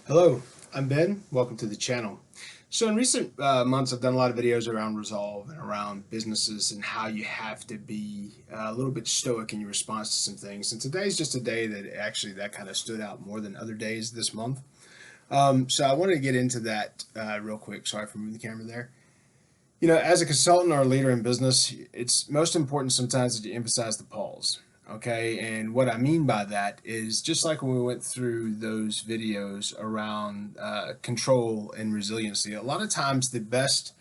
Hello, I'm Ben. Welcome to the channel. So in recent months, I've done a lot of videos around resolve and around businesses and how you have to be a little bit stoic in your response to some things. And today's just a day that actually that kind of stood out more than other days this month. So I wanted to get into that real quick. Sorry for moving the camera there. You know, as a consultant or a leader in business, it's most important sometimes that you emphasize the pause. Okay, and what I mean by that is just like when we went through those videos around control and resiliency, a lot of times the best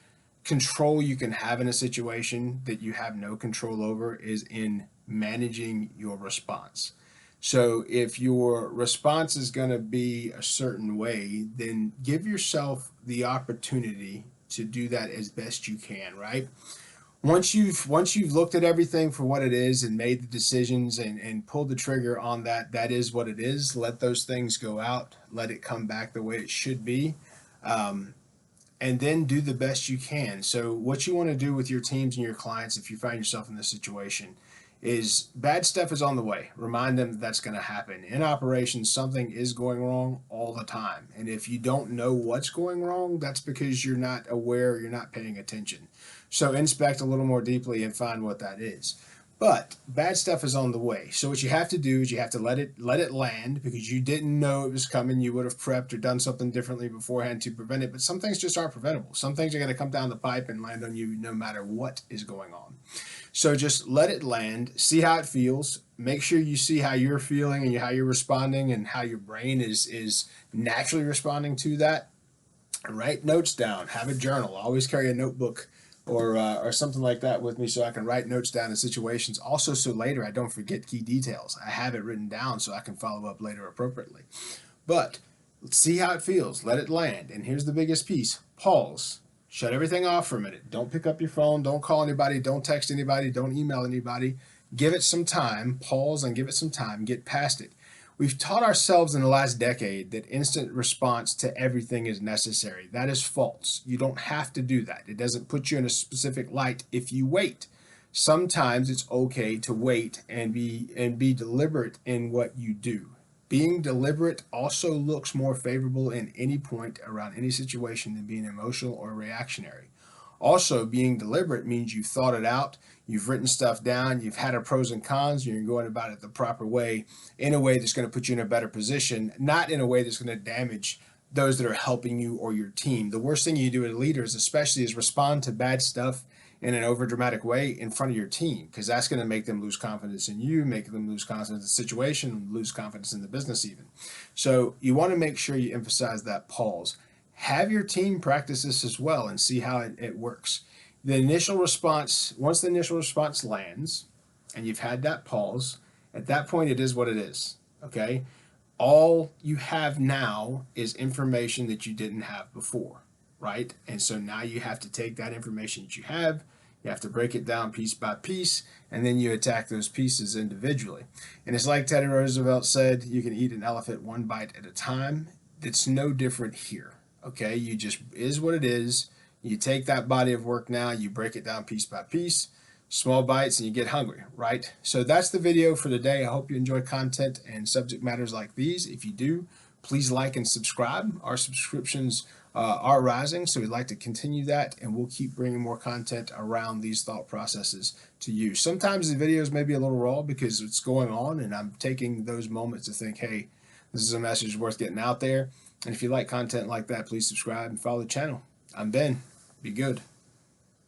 control you can have in a situation that you have no control over is in managing your response. So if your response is going to be a certain way, then give yourself the opportunity to do that as best you can, right? Once you've looked at everything for what it is and made the decisions and pulled the trigger on that, that is what it is. Let those things go out, let it come back the way it should be. Um, and then do the best you can. So what you want to do with your teams and your clients, if you find yourself in this situation, is bad stuff is on the way. Remind them that that's going to happen. In operations, something is going wrong all the time. And if you don't know what's going wrong, that's because you're not aware, you're not paying attention. So inspect a little more deeply and find what that is. But bad stuff is on the way. So what you have to do is you have to let it land because you didn't know it was coming. You would have prepped or done something differently beforehand to prevent it. But some things just aren't preventable. Some things are going to come down the pipe and land on you no matter what is going on. So just let it land, see how it feels. Make sure you see how you're feeling and how you're responding and how your brain is naturally responding to that. Write notes down. Have a journal. Always carry a notebook or something like that with me so I can write notes down in situations. Also, so later I don't forget key details. I have it written down so I can follow up later appropriately. But let's see how it feels. Let it land. And here's the biggest piece. Pause. Shut everything off for a minute. Don't pick up your phone. Don't call anybody. Don't text anybody. Don't email anybody. Give it some time. Pause and give it some time. Get past it. We've taught ourselves in the last decade that instant response to everything is necessary. That is false. You don't have to do that. It doesn't put you in a specific light if you wait. Sometimes it's okay to wait and be deliberate in what you do. Being deliberate also looks more favorable in any point around any situation than being emotional or reactionary. Also, being deliberate means you've thought it out, you've written stuff down, you've had a pros and cons, and you're going about it the proper way, in a way that's going to put you in a better position, not in a way that's going to damage those that are helping you or your team. The worst thing you do as leaders, especially, is respond to bad stuff in an overdramatic way in front of your team, because that's going to make them lose confidence in you, make them lose confidence in the situation, lose confidence in the business even. So you want to make sure you emphasize that pause. Have your team practice this as well and see how it works. The initial response, once the initial response lands and you've had that pause, at that point it is what it is. Okay? All you have now is information that you didn't have before, right? And so now you have to take that information that you have to break it down piece by piece, and then you attack those pieces individually. And it's like Teddy Roosevelt said, you can eat an elephant one bite at a time. It's no different here. Okay, you just is what it is. You take that body of work now, you break it down piece by piece, small bites, and you get hungry, right? So that's the video for today. I hope you enjoy content and subject matters like these. If you do, please like and subscribe. Our subscriptions are rising, so we'd like to continue that, and we'll keep bringing more content around these thought processes to you. Sometimes the videos may be a little raw because it's going on, and I'm taking those moments to think, hey, this is a message worth getting out there. And if you like content like that, please subscribe and follow the channel. I'm Ben. Be good.